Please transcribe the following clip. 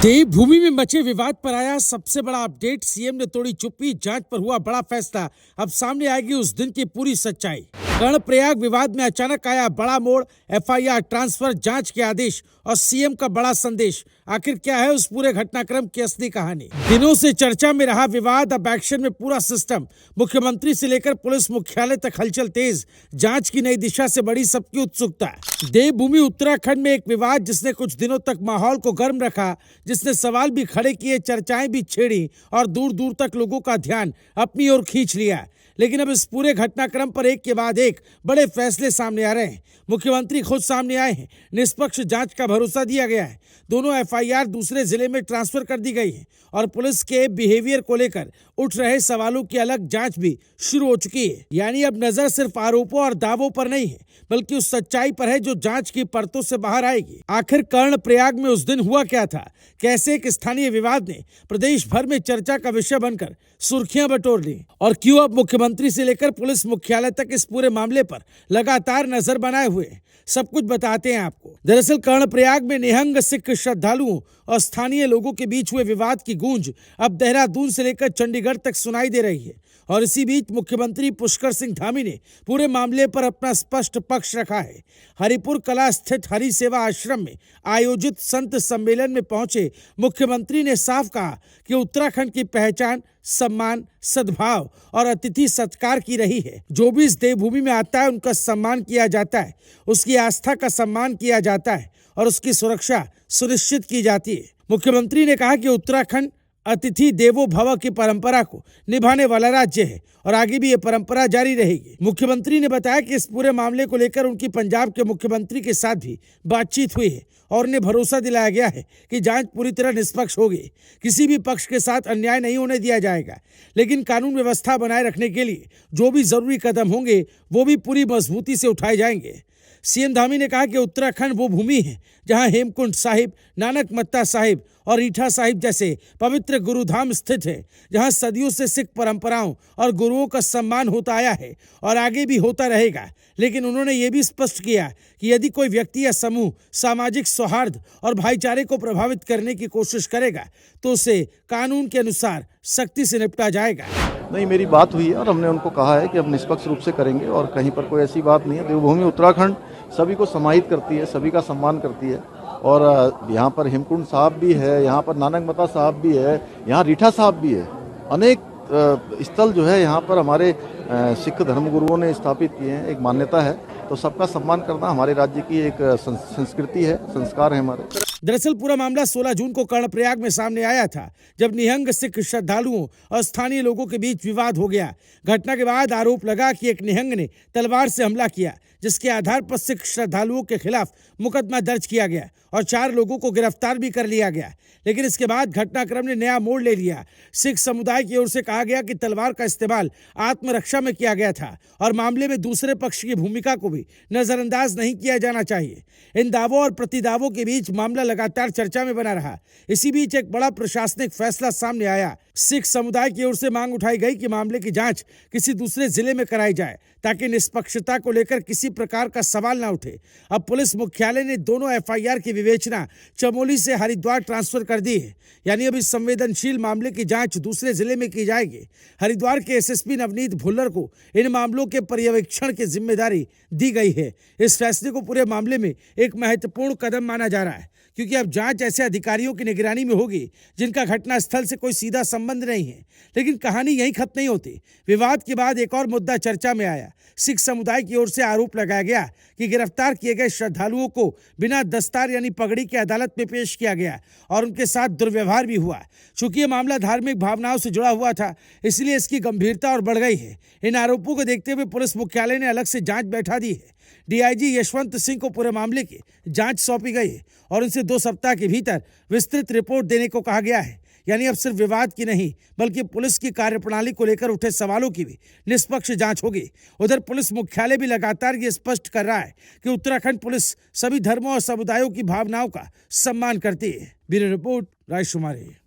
देवभूमि में मचे विवाद पर आया सबसे बड़ा अपडेट। सीएम ने तोड़ी चुप्पी, जांच पर हुआ बड़ा फैसला। अब सामने आएगी उस दिन की पूरी सच्चाई। कर्णप्रयाग विवाद में अचानक आया बड़ा मोड़। एफआईआर, ट्रांसफर, जांच के आदेश और सीएम का बड़ा संदेश। आखिर क्या है उस पूरे घटनाक्रम की असली कहानी? दिनों से चर्चा में रहा विवाद, अब एक्शन में पूरा सिस्टम। मुख्यमंत्री से लेकर पुलिस मुख्यालय तक हलचल तेज। जांच की नई दिशा से बड़ी सबकी उत्सुकता। देवभूमि उत्तराखंड में एक विवाद जिसने कुछ दिनों तक माहौल को गर्म रखा, जिसने सवाल भी खड़े किए, चर्चाएं भी छेड़ी और दूर दूर तक लोगों का ध्यान अपनी ओर खींच लिया। लेकिन अब इस पूरे घटनाक्रम पर एक के बाद एक बड़े फैसले सामने आ रहे हैं। मुख्यमंत्री खुद सामने आए हैं, निष्पक्ष जांच का भरोसा दिया गया है। दोनों एफआईआर दूसरे जिले में ट्रांसफर कर दी गई है और पुलिस के बिहेवियर को लेकर उठ रहे सवालों की अलग जांच भी शुरू हो चुकी है। यानी अब नजर सिर्फ आरोपों और दावों पर नहीं है, बल्कि उस सच्चाई पर है जो जांच की परतों से बाहर आएगी। आखिर कर्णप्रयाग में उस दिन हुआ क्या था? कैसे एक स्थानीय विवाद ने प्रदेश भर में चर्चा का विषय बनकर सुर्खियां बटोर ली, और क्यों अब मुख्यमंत्री से लेकर पुलिस मुख्यालय तक इस पूरे मामले पर लगातार नजर बनाए हुए हैं? सब कुछ बताते हैं आपको। दरअसल कर्णप्रयाग में निहंग सिख श्रद्धालुओं और स्थानीय लोगों के बीच हुए विवाद की गूंज अब देहरादून से लेकर चंडीगढ़ तक सुनाई दे रही है। और इसी बीच मुख्यमंत्री पुष्कर सिंह धामी ने पूरे मामले पर अपना स्पष्ट पक्ष रखा है। हरिपुर कला स्थित हरि सेवा आश्रम में आयोजित संत सम्मेलन में पहुंचे मुख्यमंत्री ने साफ कहा कि उत्तराखंड की पहचान सम्मान, सद्भाव और अतिथि सत्कार की रही है। जो भी इस देवभूमि में आता है उनका सम्मान किया जाता है, उसकी आस्था का सम्मान किया जाता है और उसकी सुरक्षा सुनिश्चित की जाती है। मुख्यमंत्री ने कहा कि उत्तराखंड अतिथि देवो भव की परंपरा को निभाने वाला राज्य है और आगे भी ये परंपरा जारी रहेगी। मुख्यमंत्री ने बताया कि इस पूरे मामले को लेकर उनकी पंजाब के मुख्यमंत्री के साथ भी बातचीत हुई है और उन्हें भरोसा दिलाया गया है कि जांच पूरी तरह निष्पक्ष होगी। किसी भी पक्ष के साथ अन्याय नहीं होने दिया जाएगा, लेकिन कानून व्यवस्था बनाए रखने के लिए जो भी जरूरी कदम होंगे वो भी पूरी मजबूती से उठाए जाएंगे। सीएम धामी ने कहा कि उत्तराखंड वो भूमि है जहां हेमकुंड साहिब, नानक मत्ता साहिब और रीठा साहिब जैसे पवित्र गुरुधाम स्थित है, जहां सदियों से सिख परंपराओं और गुरुओं का सम्मान होता आया है और आगे भी होता रहेगा। लेकिन उन्होंने ये भी स्पष्ट किया कि यदि कोई व्यक्ति या समूह सामाजिक सौहार्द और भाईचारे को प्रभावित करने की कोशिश करेगा तो उसे कानून के अनुसार सख्ती से निपटा जाएगा। नहीं, मेरी बात हुई है और हमने उनको कहा है कि हम निष्पक्ष रूप से करेंगे और कहीं पर कोई ऐसी बात नहीं है। देवभूमि उत्तराखंड सभी को समाहित करती है, सभी का सम्मान करती है और यहाँ पर हेमकुंड साहब भी है, यहाँ पर नानक मता साहब भी है, यहाँ रीठा साहब भी है। अनेक स्थल जो है यहाँ पर हमारे सिख धर्मगुरुओं ने स्थापित किए हैं। एक मान्यता है, तो सबका सम्मान करना हमारे राज्य की एक संस्कृति है, संस्कार है हमारे। दरअसल पूरा मामला 16 जून को कर्णप्रयाग में सामने आया था, जब निहंग सिख श्रद्धालुओं और स्थानीय लोगों के बीच विवाद हो गया। घटना के बाद आरोप लगा कि एक निहंग ने तलवार से हमला किया, जिसके आधार पर सिख श्रद्धालुओं के खिलाफ मुकदमा दर्ज किया गया और 4 लोगों को गिरफ्तार भी कर लिया गया। लेकिन इसके बाद घटनाक्रम ने नया मोड़ ले लिया। सिख समुदाय की ओर से कहा गया कि तलवार का इस्तेमाल आत्मरक्षा में किया गया था और मामले में दूसरे पक्ष की भूमिका को भी नजरअंदाज नहीं किया जाना चाहिए। इन दावों और प्रतिदावों के बीच मामला लगातार चर्चा में बना रहा। इसी बीच एक बड़ा प्रशासनिक फैसला सामने आया। सिख समुदाय की ओर से मांग उठाई गई कि मामले की जांच किसी दूसरे जिले में कराई जाए, ताकि निष्पक्षता को लेकर किसी प्रकार का सवाल न उठे। अब पुलिस मुख्यालय ने दोनों एफआईआर की विवेचना चमोली से हरिद्वार ट्रांसफर कर दी है। यानी अब इस संवेदनशील मामले की जांच दूसरे जिले में की जाएगी। हरिद्वार के एसएसपी नवनीत भुल्लर को इन मामलों के पर्यवेक्षण की जिम्मेदारी दी गई है। इस फैसले को पूरे मामले में एक महत्वपूर्ण कदम माना जा रहा है, क्योंकि अब जांच ऐसे अधिकारियों की निगरानी में होगी जिनका घटनास्थल से कोई सीधा संबंध नहीं है। लेकिन कहानी यहीं खत्म नहीं होती। विवाद के बाद एक और मुद्दा चर्चा में आया। सिख समुदाय की ओर से आरोप लगाया गया कि गिरफ्तार किए गए श्रद्धालुओं को बिना दस्तार यानी पगड़ी के अदालत में पेश किया गया और उनके साथ दुर्व्यवहार भी हुआ। चूंकि ये मामला धार्मिक भावनाओं से जुड़ा हुआ था, इसलिए इसकी गंभीरता और बढ़ गई है। इन आरोपों को देखते हुए पुलिस मुख्यालय ने अलग से जांच बैठा दी है। डीआईजी यशवंत सिंह को पूरे मामले की जांच सौंपी गई है और उनसे 2 सप्ताह के भीतर विस्तृत रिपोर्ट देने को कहा गया है। यानी अब सिर्फ विवाद की नहीं, बल्कि पुलिस की कार्यप्रणाली को लेकर उठे सवालों की भी निष्पक्ष जांच होगी। उधर पुलिस मुख्यालय भी लगातार ये स्पष्ट कर रहा है कि उत्तराखंड पुलिस सभी धर्मों और समुदायों की भावनाओं का सम्मान करती है। ब्यूरो रिपोर्ट, राजकुमारी।